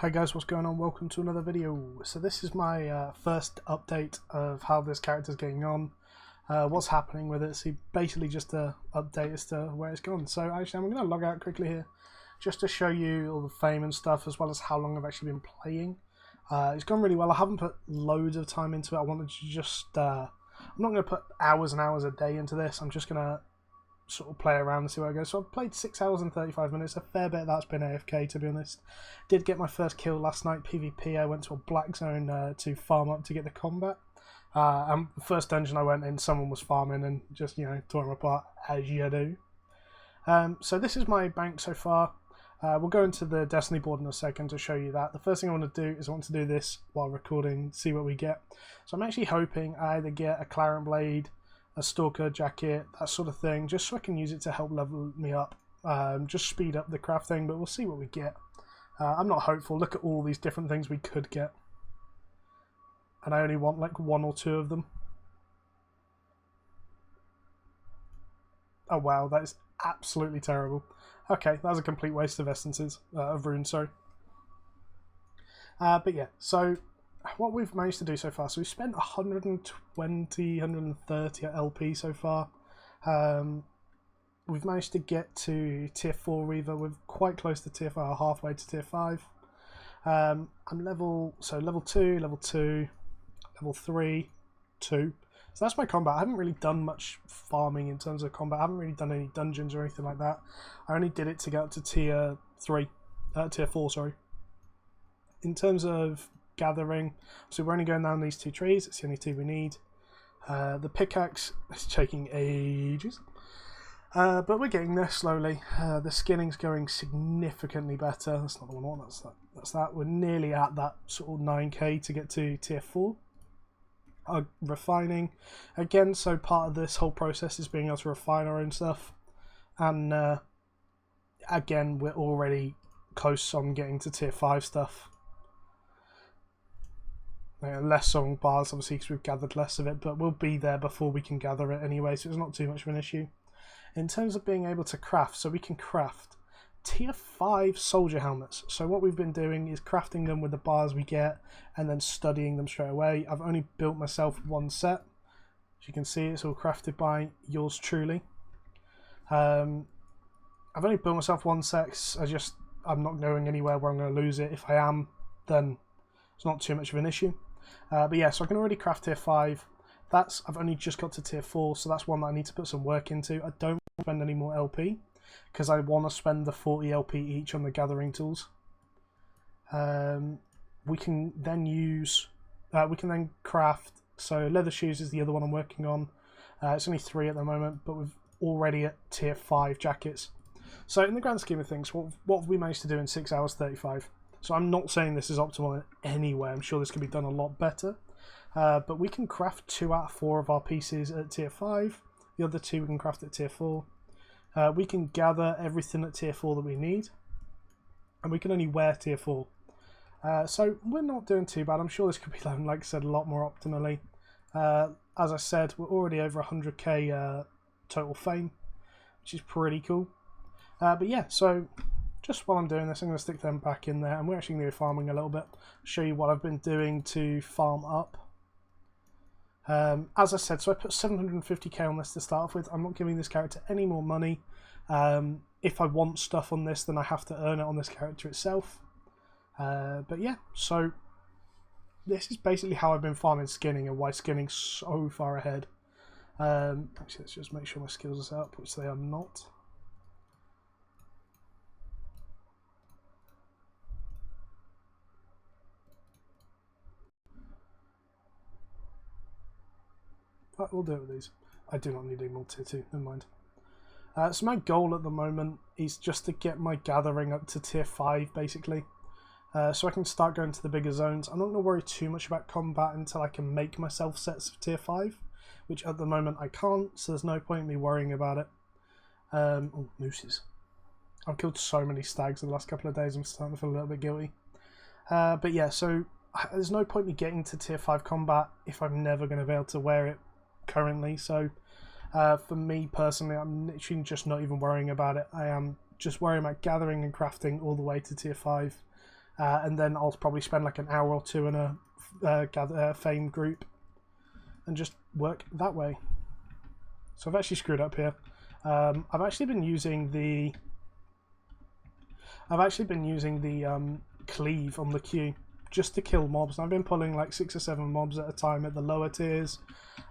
Hi guys, what's going on? Welcome to another video. So this is my first update of how this character's getting on, what's happening with it. So basically just an update as to where it's gone. So actually I'm going to log out quickly here just to show you all the fame and stuff, as well as how long I've actually been playing. It's gone really well. I haven't put loads of time into it. I wanted to just I'm not going to put hours and hours a day into this. I'm just going to sort of play around and see where I go. So I've played 6 hours and 35 minutes, a fair bit of that's been AFK, to be honest. Did get my first kill last night, PvP. I went to a black zone to farm up to get the combat. And the first dungeon I went in, someone was farming and just, tore him apart, as you do. So this is my bank so far. We'll go into the Destiny board in a second to show you that. The first thing I want to do is I want to do this while recording, see what we get. So I'm actually hoping I either get a Claret Blade, a Stalker jacket, that sort of thing, just so I can use it to help level me up, just speed up the crafting, but we'll see what we get. I'm not hopeful. Look at all these different things we could get, and I only want like 1 or 2 of them. Oh wow, that is absolutely terrible. Okay, that was a complete waste of essences, of runes, sorry. But yeah, so what we've managed to do so far, so we've spent 120, 130 at LP so far. We've managed to get to tier 4 Reaver. We're quite close to tier 5, halfway to tier 5. I'm level 2, level 2, level 3, 2. So that's my combat. I haven't really done much farming in terms of combat. I haven't really done any dungeons or anything like that. I only did it to get up to tier 4, sorry. In terms of gathering, so we're only going down these 2 trees. It's the only 2 we need. The pickaxe is taking ages, but we're getting there slowly. The skinning's going significantly better. That's not the one. That's that. We're nearly at that sort of 9k to get to tier 4. Refining again, so part of this whole process is being able to refine our own stuff, and again we're already close on getting to tier 5 stuff. Less on bars, obviously, because we've gathered less of it, but we'll be there before we can gather it anyway, so it's not too much of an issue. In terms of being able to craft, so we can craft tier 5 soldier helmets. So what we've been doing is crafting them with the bars we get and then studying them straight away. I've only built myself 1 set. As you can see, it's all crafted by yours truly. I've only built myself 1 set. I'm not going anywhere where I'm going to lose it. If I am, then it's not too much of an issue. But yeah, so I can already craft tier 5. I've only just got to tier 4, so that's one that I need to put some work into. I don't spend any more LP because I want to spend the 40 LP each on the gathering tools. We can then craft. So leather shoes is the other one I'm working on. It's only 3 at the moment, but we're already at tier 5 jackets. So in the grand scheme of things, what have we managed to do in 6 hours 35? So I'm not saying this is optimal in any way. I'm sure this can be done a lot better. But we can craft 2 out of 4 of our pieces at tier 5. The other 2 we can craft at tier 4. We can gather everything at tier 4 that we need. And we can only wear tier 4. So we're not doing too bad. I'm sure this could be done, like I said, a lot more optimally. As I said, we're already over 100k total fame, which is pretty cool. But yeah, so just while I'm doing this, I'm going to stick them back in there, and we're actually going to be farming a little bit. Show you what I've been doing to farm up. As I said, so I put 750k on this to start off with. I'm not giving this character any more money. If I want stuff on this, then I have to earn it on this character itself. But yeah, so this is basically how I've been farming skinning and why skinning's so far ahead. Actually, let's just make sure my skills are set up, which they are not. But we'll do it with these. I do not need any more tier 2, never mind. So my goal at the moment is just to get my gathering up to tier 5, basically. So I can start going to the bigger zones. I'm not going to worry too much about combat until I can make myself sets of tier 5, which at the moment I can't, so there's no point in me worrying about it. Oh, mooses. I've killed so many stags in the last couple of days, I'm starting to feel a little bit guilty. But yeah, so there's no point in me getting to tier 5 combat if I'm never going to be able to wear it currently. So for me personally, I'm literally just not even worrying about it. I am just worrying about gathering and crafting all the way to tier 5. and then I'll probably spend like an hour or two in a fame group and just work that way. So I've actually screwed up here. I've actually been using the cleave on the queue just to kill mobs. And I've been pulling like 6 or 7 mobs at a time at the lower tiers,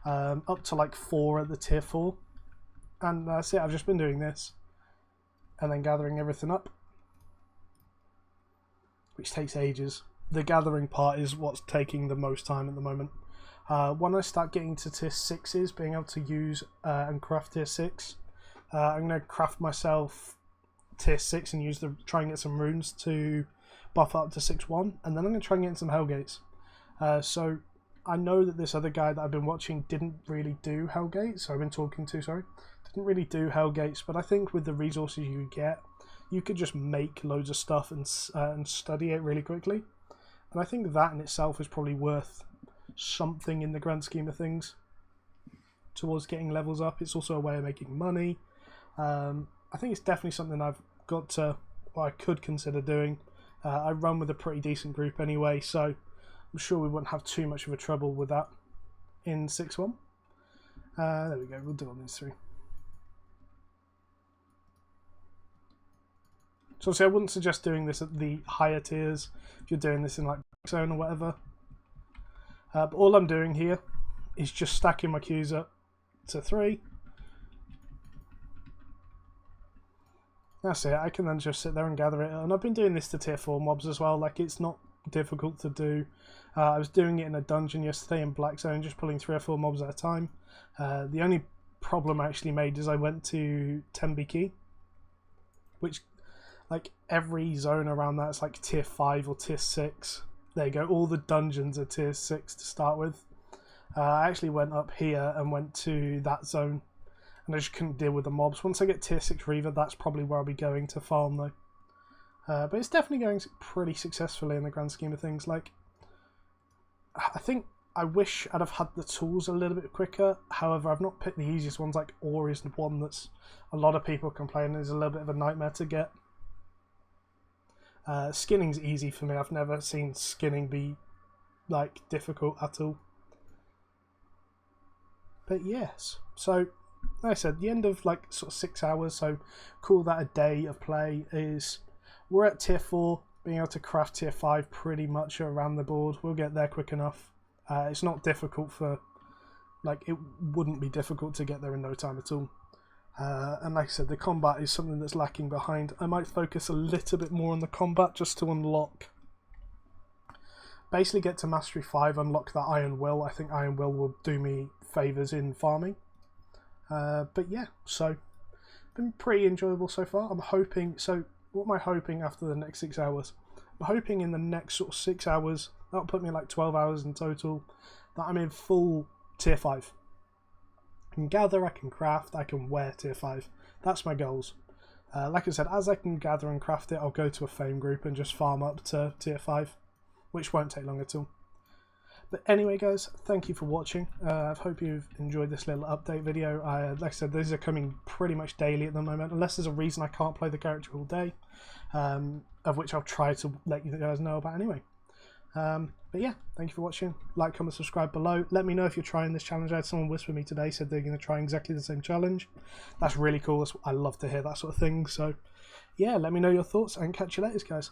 up to like 4 at the tier 4. And that's it. I've just been doing this and then gathering everything up, which takes ages. The gathering part is what's taking the most time at the moment. When I start getting to tier 6s, being able to use and craft tier 6, I'm going to craft myself tier 6 and try and get some runes to buff up to 6-1, and then I'm going to try and get some Hellgates. So I know that this other guy that I've been watching didn't really do Hellgates, didn't really do Hellgates, but I think with the resources you get, you could just make loads of stuff and study it really quickly. And I think that in itself is probably worth something in the grand scheme of things towards getting levels up. It's also a way of making money. I think it's definitely something I could consider doing. I run with a pretty decent group anyway, so I'm sure we wouldn't have too much of a trouble with that in 6-1. There we go, we'll do on these 3. So obviously I wouldn't suggest doing this at the higher tiers if you're doing this in like zone or whatever. But all I'm doing here is just stacking my queues up to 3. That's it. I can then just sit there and gather it. And I've been doing this to tier 4 mobs as well. Like, it's not difficult to do. I was doing it in a dungeon yesterday in Black Zone, just pulling 3 or 4 mobs at a time. The only problem I actually made is I went to Tembe Key, which, like, every zone around that's like tier 5 or tier 6. There you go. All the dungeons are tier 6 to start with. I actually went up here and went to that zone, and I just couldn't deal with the mobs. Once I get tier 6 Reaver, that's probably where I'll be going to farm though. But it's definitely going pretty successfully in the grand scheme of things. Like, I think I wish I'd have had the tools a little bit quicker. However, I've not picked the easiest ones. Like, ore is one that's a lot of people complain is a little bit of a nightmare to get. Skinning's easy for me. I've never seen skinning be like difficult at all. But yes, so like I said, the end of like sort of 6 hours, so call that a day of play, is we're at tier 4, being able to craft tier 5 pretty much around the board. We'll get there quick enough. It's not difficult it wouldn't be difficult to get there in no time at all. And like I said, the combat is something that's lacking behind. I might focus a little bit more on the combat just to unlock, basically get to Mastery 5, unlock that Iron Will. I think Iron Will do me favours in farming. But yeah, so been pretty enjoyable so far. I'm hoping, so what am I hoping after the next 6 hours? I'm hoping in the next sort of 6 hours, that'll put me like 12 hours in total, that I'm in full tier 5. I can gather, I can craft, I can wear tier 5. That's my goals. Like I said, as I can gather and craft it, I'll go to a fame group and just farm up to tier 5, which won't take long at all. But anyway guys, thank you for watching. I hope you've enjoyed this little update video. Like I said, these are coming pretty much daily at the moment, unless there's a reason I can't play the character all day, of which I'll try to let you guys know about anyway. But yeah, thank you for watching. Like, comment, subscribe below. Let me know if you're trying this challenge. I had someone whisper me today, said they're going to try exactly the same challenge. That's really cool. I love to hear that sort of thing. So yeah, let me know your thoughts and catch you later guys.